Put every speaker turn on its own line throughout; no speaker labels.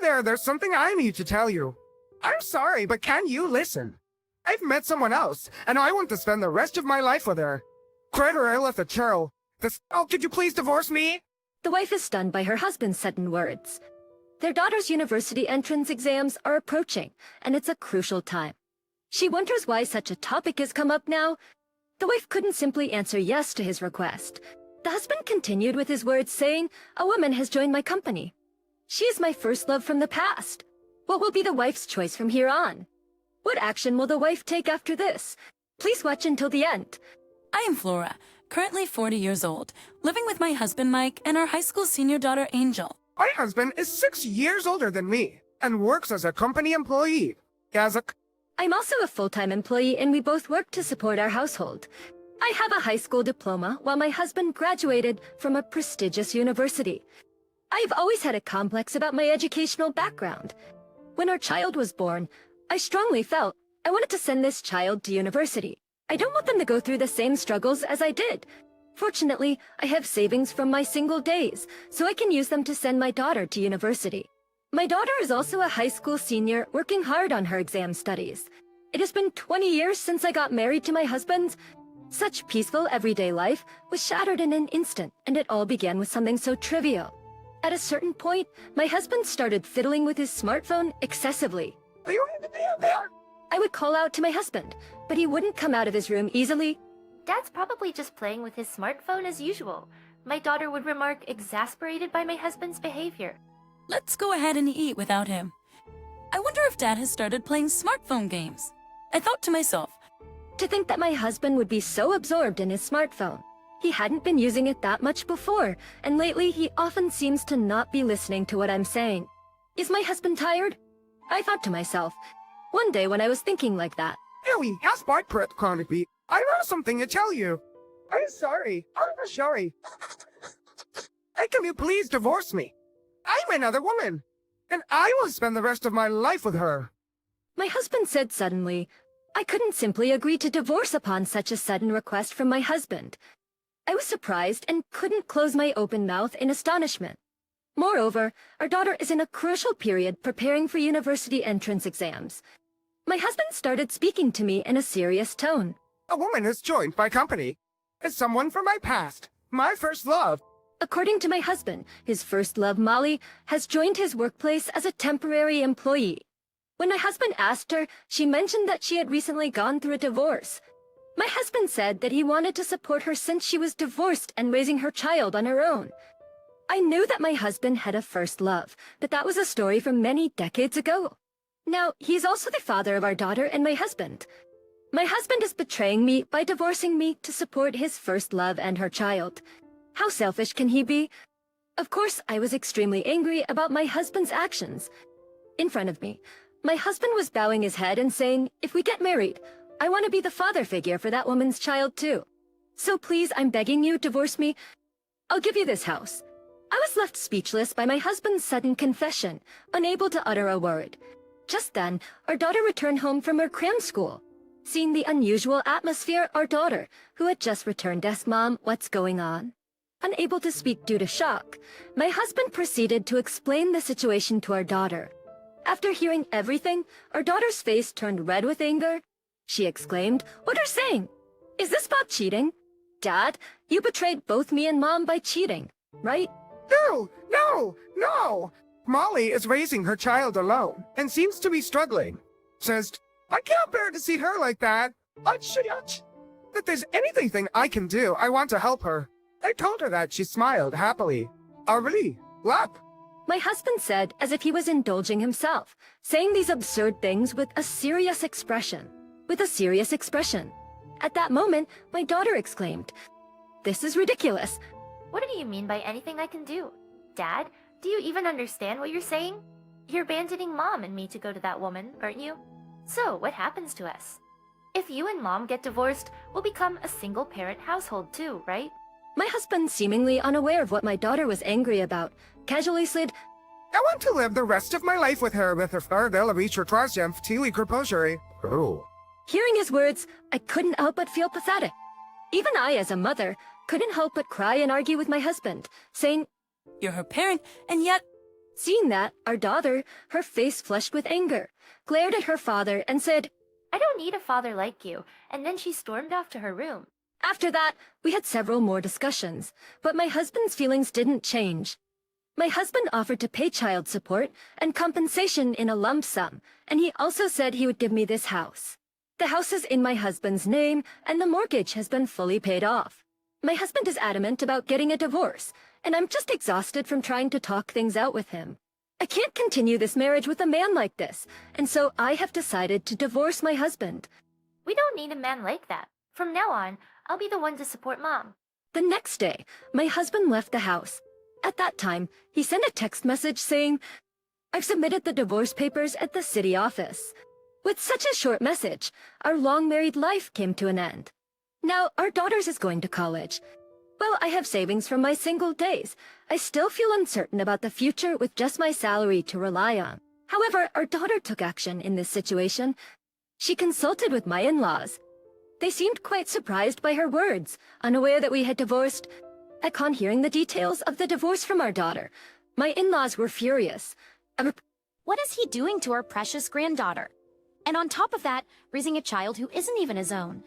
there, there's something I need to tell you. I'm sorry, but can you listen? I've met someone else, and I want to spend the rest of my life with her. Credit I left a churl. Oh, could you please divorce me?
The wife is stunned by her husband's sudden words. Their daughter's university entrance exams are approaching, and it's a crucial time. She wonders why such a topic has come up now. The wife couldn't simply answer yes to his request. The husband continued with his words saying, "A woman has joined my company. She is my first love from the past. What will be the wife's choice from here on? What action will the wife take after this? Please watch until the end."
I am Flora, currently 40 years old, living with my husband Mike and our high school senior daughter Angel.
My husband is 6 years older than me, and works as a company employee.
I'm also a full-time employee and we both work to support our household. I have a high school diploma while my husband graduated from a prestigious university. I've always had a complex about my educational background. When our child was born, I strongly felt I wanted to send this child to university. I don't want them to go through the same struggles as I did. Fortunately, I have savings from my single days, so I can use them to send my daughter to university. My daughter is also a high school senior working hard on her exam studies. It has been 20 years since I got married to my husband. Such peaceful everyday life was shattered in an instant, and it all began with something so trivial. At a certain point, my husband started fiddling with his smartphone excessively.
Are you in there?
I would call out to my husband, but he wouldn't come out of his room easily.
Dad's probably just playing with his smartphone as usual. My daughter would remark, exasperated by my husband's behavior.
Let's go ahead and eat without him. I wonder if Dad has started playing smartphone games. I thought to myself,
To think that my husband would be so absorbed in his smartphone. He hadn't been using it that much before, and lately he often seems to not be listening to what I'm saying. Is my husband tired? I thought to myself. One day when I was thinking like that.
Ellie, has my pret be? I have something to tell you. I'm sorry. Hey, can you please divorce me? I'm another woman, and I will spend the rest of my life with her.
My husband said suddenly, I couldn't simply agree to divorce upon such a sudden request from my husband. I was surprised and couldn't close my open mouth in astonishment. Moreover, our daughter is in a crucial period preparing for university entrance exams. My husband started speaking to me in a serious tone.
A woman has joined my company. It's someone from my past, my first love.
According to my husband, his first love, Molly, has joined his workplace as a temporary employee. When my husband asked her, she mentioned that she had recently gone through a divorce. My husband said that he wanted to support her since she was divorced and raising her child on her own. I knew that my husband had a first love, but that was a story from many decades ago. Now, he's also the father of our daughter and my husband. My husband is betraying me by divorcing me to support his first love and her child. How selfish can he be? Of course, I was extremely angry about my husband's actions. In front of me, my husband was bowing his head and saying, if we get married, I want to be the father figure for that woman's child too. So please, I'm begging you, divorce me. I'll give you this house. I was left speechless by my husband's sudden confession, unable to utter a word. Just then, our daughter returned home from her cram school. Seeing the unusual atmosphere, our daughter, who had just returned, asked Mom, what's going on? Unable to speak due to shock, my husband proceeded to explain the situation to our daughter. After hearing everything, our daughter's face turned red with anger. She exclaimed, "What are you saying? Is this about cheating? Dad, you betrayed both me and Mom by cheating, right?"
No! Molly is raising her child alone, and seems to be struggling. Says, I can't bear to see her like that. If there's anything I can do, I want to help her. I told her that. She smiled happily. Really? Lap?
My husband said as if he was indulging himself, saying these absurd things with a serious expression. At that moment, my daughter exclaimed, "This is ridiculous."
What do you mean by anything I can do? Dad, do you even understand what you're saying? You're abandoning Mom and me to go to that woman, aren't you? So, what happens to us? If you and Mom get divorced, we'll become a single-parent household too, right?
My husband, seemingly unaware of what my daughter was angry about, casually slid,
I want to live the rest of my life with her father Retaliation proposure. Oh.
Hearing his words, I couldn't help but feel pathetic. Even I, as a mother, couldn't help but cry and argue with my husband, saying,
you're her parent, and yet
Seeing that, our daughter, her face flushed with anger, glared at her father and said,
I don't need a father like you, and then she stormed off to her room.
After that, we had several more discussions, but my husband's feelings didn't change. My husband offered to pay child support and compensation in a lump sum, and he also said he would give me this house. The house is in my husband's name, and the mortgage has been fully paid off. My husband is adamant about getting a divorce, and I'm just exhausted from trying to talk things out with him. I can't continue this marriage with a man like this, and so I have decided to divorce my husband.
We don't need a man like that. From now on, I'll be the one to support Mom.
The next day, my husband left the house. At that time, he sent a text message saying, I've submitted the divorce papers at the city office. With such a short message, our long married life came to an end. Now, our daughter is going to college. While I have savings from my single days, I still feel uncertain about the future with just my salary to rely on. However, our daughter took action in this situation. She consulted with my in-laws. They seemed quite surprised by her words, unaware that we had divorced. Upon hearing the details of the divorce from our daughter, my in-laws were furious.
What is he doing to our precious granddaughter? And on top of that, raising a child who isn't even his own.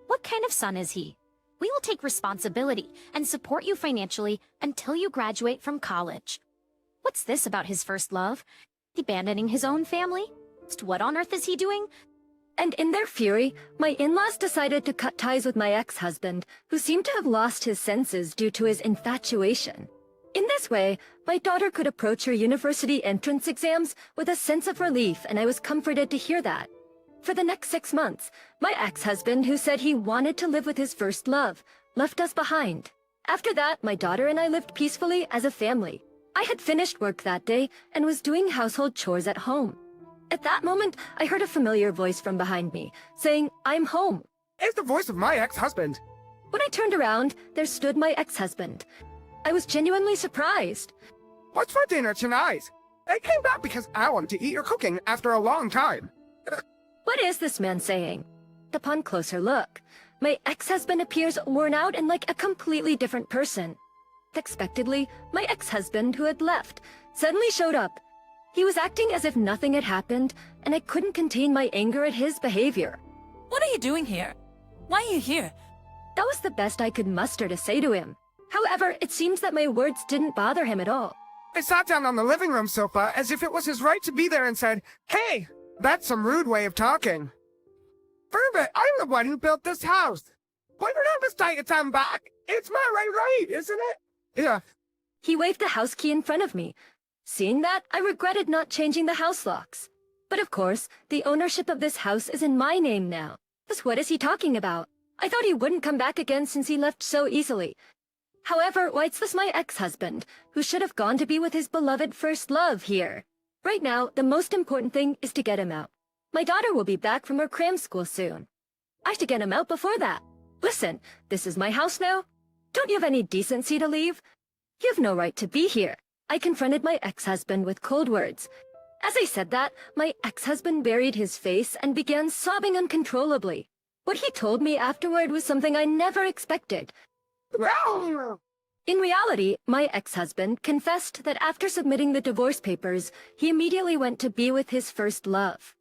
What kind of son is he? We will take responsibility and support you financially until you graduate from college. What's this about his first love? Abandoning his own family? What on earth is he doing?
And in their fury, my in-laws decided to cut ties with my ex-husband, who seemed to have lost his senses due to his infatuation. In this way, my daughter could approach her university entrance exams with a sense of relief, and I was comforted to hear that. For the next 6 months, my ex-husband, who said he wanted to live with his first love, left us behind. After that, my daughter and I lived peacefully as a family. I had finished work that day and was doing household chores at home. At that moment, I heard a familiar voice from behind me, saying, I'm home.
It's the voice of my ex-husband.
When I turned around, there stood my ex-husband. I was genuinely surprised.
What's for dinner tonight? I came back because I wanted to eat your cooking after a long time.
What is this man saying? Upon closer look, my ex-husband appears worn out and like a completely different person. Unexpectedly, my ex-husband, who had left, suddenly showed up. He was acting as if nothing had happened, and I couldn't contain my anger at his behavior.
What are you doing here? Why are you here?
That was the best I could muster to say to him. However, it seems that my words didn't bother him at all.
I sat down on the living room sofa as if it was his right to be there and said, Hey, that's some rude way of talking. Fervent, I'm the one who built this house. Whatever mistake it's I'm back. It's my right, isn't it? Yeah.
He waved the house key in front of me. Seeing that, I regretted not changing the house locks. But of course, the ownership of this house is in my name now. Just what is he talking about? I thought he wouldn't come back again since he left so easily. However, White's was my ex-husband, who should have gone to be with his beloved first love here. Right now, the most important thing is to get him out. My daughter will be back from her cram school soon. I have to get him out before that. Listen, this is my house now. Don't you have any decency to leave? You have no right to be here. I confronted my ex-husband with cold words. As I said that, my ex-husband buried his face and began sobbing uncontrollably. What he told me afterward was something I never expected. In reality, my ex-husband confessed that after submitting the divorce papers, he immediately went to be with his first love.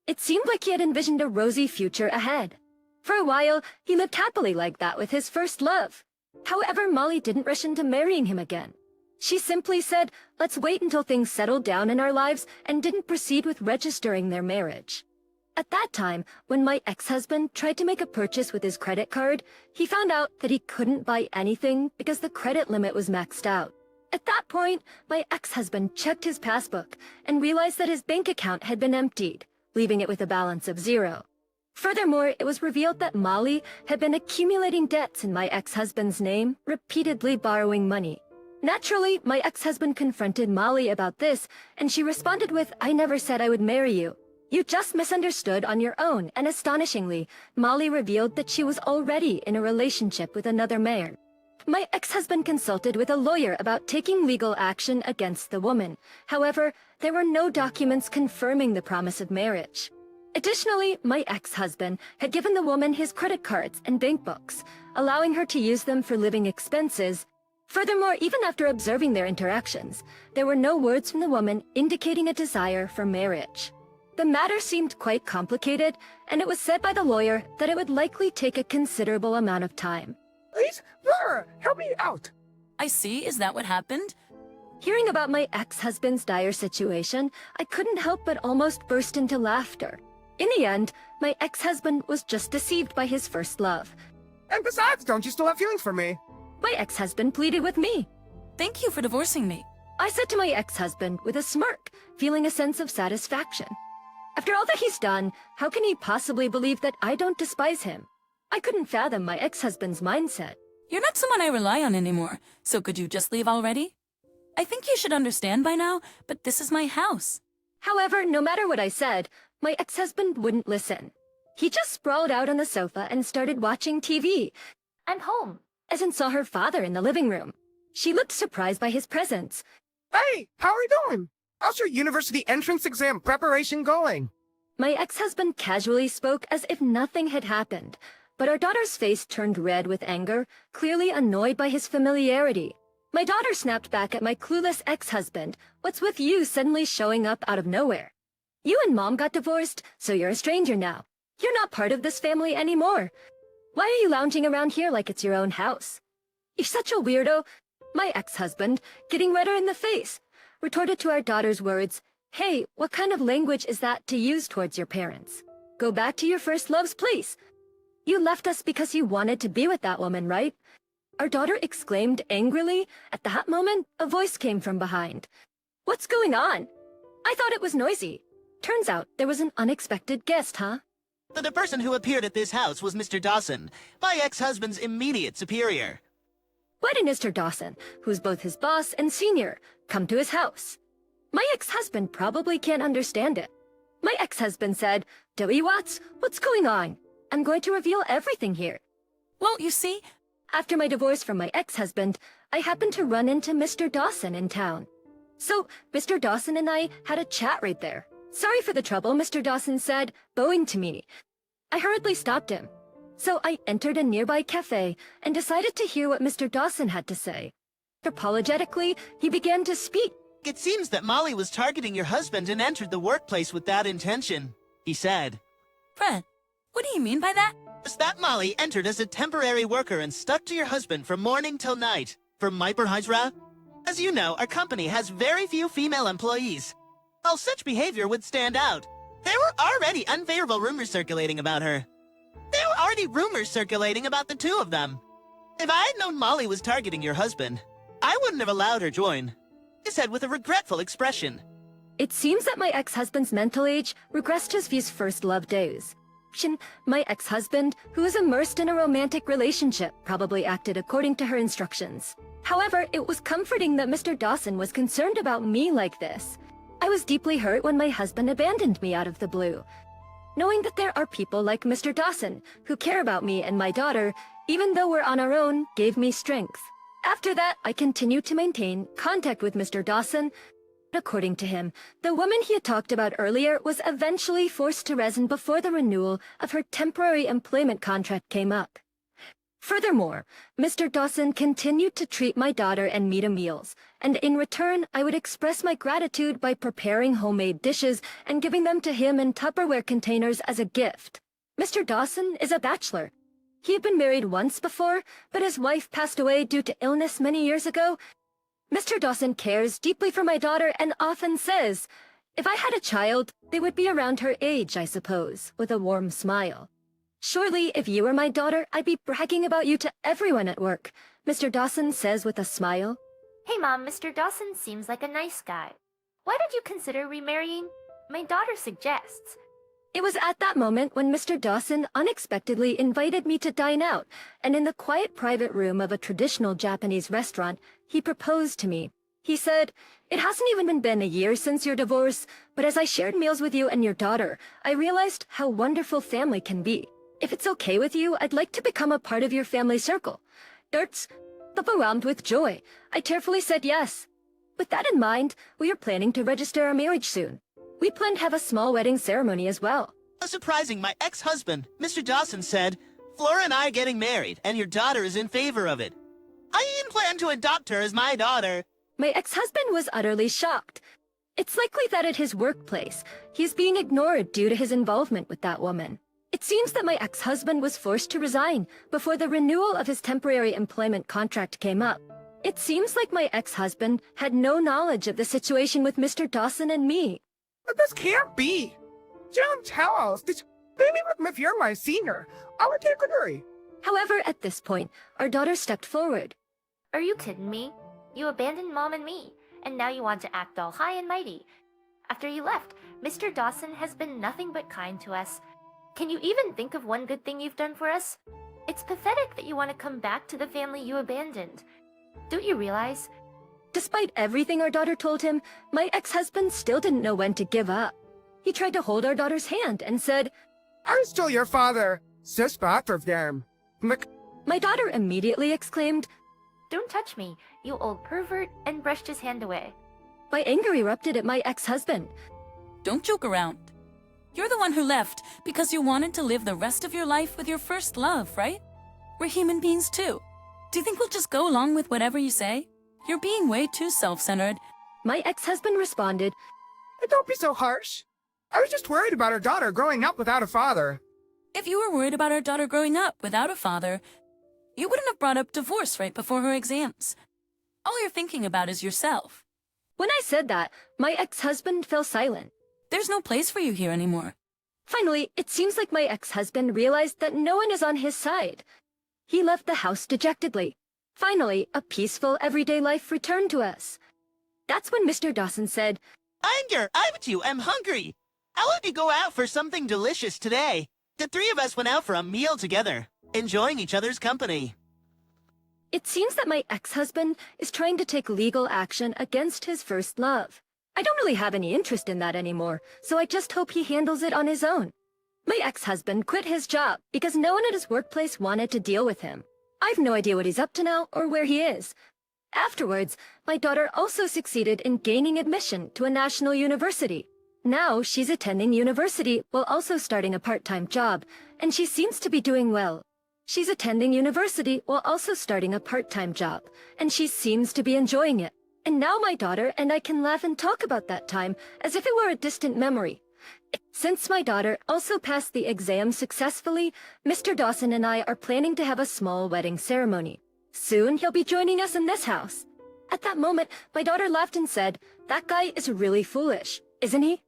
It seemed like he had envisioned a rosy future ahead. For a while, he lived happily like that with his first love. However, Molly didn't rush into marrying him again. She simply said, let's wait until things settled down in our lives, and didn't proceed with registering their marriage. At that time, when my ex-husband tried to make a purchase with his credit card, he found out that he couldn't buy anything because the credit limit was maxed out. At that point, my ex-husband checked his passbook and realized that his bank account had been emptied, leaving it with a balance of 0. Furthermore, it was revealed that Molly had been accumulating debts in my ex-husband's name, repeatedly borrowing money. Naturally, my ex-husband confronted Molly about this, and she responded with, I never said I would marry you. You just misunderstood on your own, and astonishingly, Molly revealed that she was already in a relationship with another man. My ex-husband consulted with a lawyer about taking legal action against the woman. However, there were no documents confirming the promise of marriage. Additionally, my ex-husband had given the woman his credit cards and bank books, allowing her to use them for living expenses. Furthermore, even after observing their interactions, there were no words from the woman indicating a desire for marriage. The matter seemed quite complicated, and it was said by the lawyer that it would likely take a considerable amount of time.
Please, Laura, help me out.
I see, is that what happened?
Hearing about my ex-husband's dire situation, I couldn't help but almost burst into laughter. In the end, my ex-husband was just deceived by his first love.
And besides, don't you still have feelings for me?
My ex-husband pleaded with me.
Thank you for divorcing me.
I said to my ex-husband with a smirk, feeling a sense of satisfaction. After all that he's done, how can he possibly believe that I don't despise him? I couldn't fathom my ex-husband's mindset.
You're not someone I rely on anymore, so could you just leave already? I think you should understand by now, but this is my house.
However, no matter what I said, my ex-husband wouldn't listen. He just sprawled out on the sofa and started watching TV,
I'm home.
as in saw her father in the living room. She looked surprised by his presence.
Hey, how are you doing? How's your university entrance exam preparation going?
My ex-husband casually spoke as if nothing had happened, but our daughter's face turned red with anger, clearly annoyed by his familiarity. My daughter snapped back at my clueless ex-husband, "What's with you suddenly showing up out of nowhere? You and Mom got divorced, so you're a stranger now. You're not part of this family anymore. Why are you lounging around here like it's your own house?" "You're such a weirdo." My ex-husband, getting redder in the face, retorted to our daughter's words, "Hey, what kind of language is that to use towards your parents? Go back to your first love's place. You left us because you wanted to be with that woman, right?" Our daughter exclaimed angrily. At that moment, a voice came from behind. "What's going on?" I thought it was noisy. Turns out there was an unexpected guest, huh?
The person who appeared at this house was Mr. Dawson, my ex-husband's immediate superior.
Why did Mr. Dawson, who's both his boss and senior, come to his house? My ex-husband probably can't understand it. My ex-husband said, "Dewey Watts, what's going on? I'm going to reveal everything here."
Well, you see,
After my divorce from my ex-husband, I happened to run into Mr. Dawson in town. So, Mr. Dawson and I had a chat right there. "Sorry for the trouble," Mr. Dawson said, bowing to me. I hurriedly stopped him. So I entered a nearby cafe and decided to hear what Mr. Dawson had to say. Apologetically, he began to speak.
It seems that Molly was targeting your husband and entered the workplace with that intention, he said.
Fred, what do you mean by that?
That Molly entered as a temporary worker and stuck to your husband from morning till night. For Myperheisra? As you know, our company has very few female employees. All such behavior would stand out. There were already unfavorable rumors circulating about her. There were already rumors circulating about the two of them. If I had known Molly was targeting your husband, I wouldn't have allowed her join. He said with a regretful expression.
It seems that my ex-husband's mental age regressed to his first love days. My ex-husband, who was immersed in a romantic relationship, probably acted according to her instructions. However, it was comforting that Mr. Dawson was concerned about me like this. I was deeply hurt when my husband abandoned me out of the blue. Knowing that there are people like Mr. Dawson who care about me and my daughter, even though we're on our own, gave me strength. After that, I continued to maintain contact with Mr. Dawson. According to him, the woman he had talked about earlier was eventually forced to resign before the renewal of her temporary employment contract came up. Furthermore, Mr. Dawson continued to treat my daughter and me to meals, and in return, I would express my gratitude by preparing homemade dishes and giving them to him in Tupperware containers as a gift. Mr. Dawson is a bachelor. He had been married once before, but his wife passed away due to illness many years ago. Mr. Dawson cares deeply for my daughter and often says, "If I had a child, they would be around her age, I suppose," with a warm smile. "Surely, if you were my daughter, I'd be bragging about you to everyone at work," Mr. Dawson says with a smile.
Hey Mom, Mr. Dawson seems like a nice guy. Why did you consider remarrying? My daughter suggests.
It was at that moment when Mr. Dawson unexpectedly invited me to dine out, and in the quiet private room of a traditional Japanese restaurant, he proposed to me. He said, "It hasn't even been a year since your divorce, but as I shared meals with you and your daughter, I realized how wonderful family can be. If it's okay with you, I'd like to become a part of your family circle." Darts, overwhelmed with joy, I tearfully said yes. With that in mind, we are planning to register our marriage soon. We plan to have a small wedding ceremony as well.
Surprising, my ex-husband, Mr. Dawson, said, "Flora and I are getting married, and your daughter is in favor of it." I even plan to adopt her as my daughter.
My ex-husband was utterly shocked. It's likely that at his workplace, he's being ignored due to his involvement with that woman. It seems that my ex-husband was forced to resign before the renewal of his temporary employment contract came up. It seems like my ex-husband had no knowledge of the situation with Mr. Dawson and me.
But this can't be. Don't tell us. This baby with me if you're my senior. I would take a hurry.
However, at this point, our daughter stepped forward.
Are you kidding me? You abandoned Mom and me, and now you want to act all high and mighty. After you left, Mr. Dawson has been nothing but kind to us. Can you even think of one good thing you've done for us? It's pathetic that you want to come back to the family you abandoned. Don't you realize?
Despite everything our daughter told him, my ex-husband still didn't know when to give up. He tried to hold our daughter's hand and said,
I'm still your father. Sis of them.
My daughter immediately exclaimed,
Don't touch me, you old pervert, and brushed his hand away.
My anger erupted at my ex-husband.
Don't joke around. You're the one who left because you wanted to live the rest of your life with your first love, right? We're human beings too. Do you think we'll just go along with whatever you say? You're being way too self-centered.
My ex-husband responded,
Don't be so harsh. I was just worried about our daughter growing up without a father.
If you were worried about our daughter growing up without a father, you wouldn't have brought up divorce right before her exams. All you're thinking about is yourself.
When I said that, my ex-husband fell silent.
There's no place for you here anymore.
Finally, it seems like my ex-husband realized that no one is on his side. He left the house dejectedly. Finally, a peaceful, everyday life returned to us. That's when Mr. Dawson said,
Anger, I'm hungry. I'll let you go out for something delicious today. The three of us went out for a meal together, enjoying each other's company.
It seems that my ex-husband is trying to take legal action against his first love. I don't really have any interest in that anymore, so I just hope he handles it on his own. My ex-husband quit his job because no one at his workplace wanted to deal with him. I've no idea what he's up to now or where he is. Afterwards, my daughter also succeeded in gaining admission to a national university. Now she's attending university while also starting a part-time job, and she seems to be doing well. She's attending university while also starting a part-time job, and she seems to be enjoying it. And now my daughter and I can laugh and talk about that time as if it were a distant memory. Since my daughter also passed the exam successfully, Mr. Dawson and I are planning to have a small wedding ceremony. Soon he'll be joining us in this house. At that moment, my daughter laughed and said, That guy is really foolish, isn't he?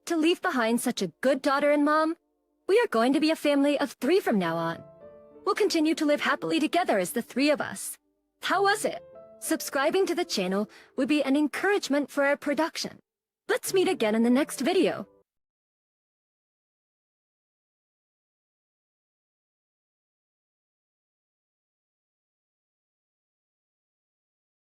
To leave behind such a good daughter and mom? We are going to be a family of 3 from now on. We'll continue to live happily together as the 3 of us. How was it? Subscribing to the channel would be an encouragement for our production. Let's meet again in the next video.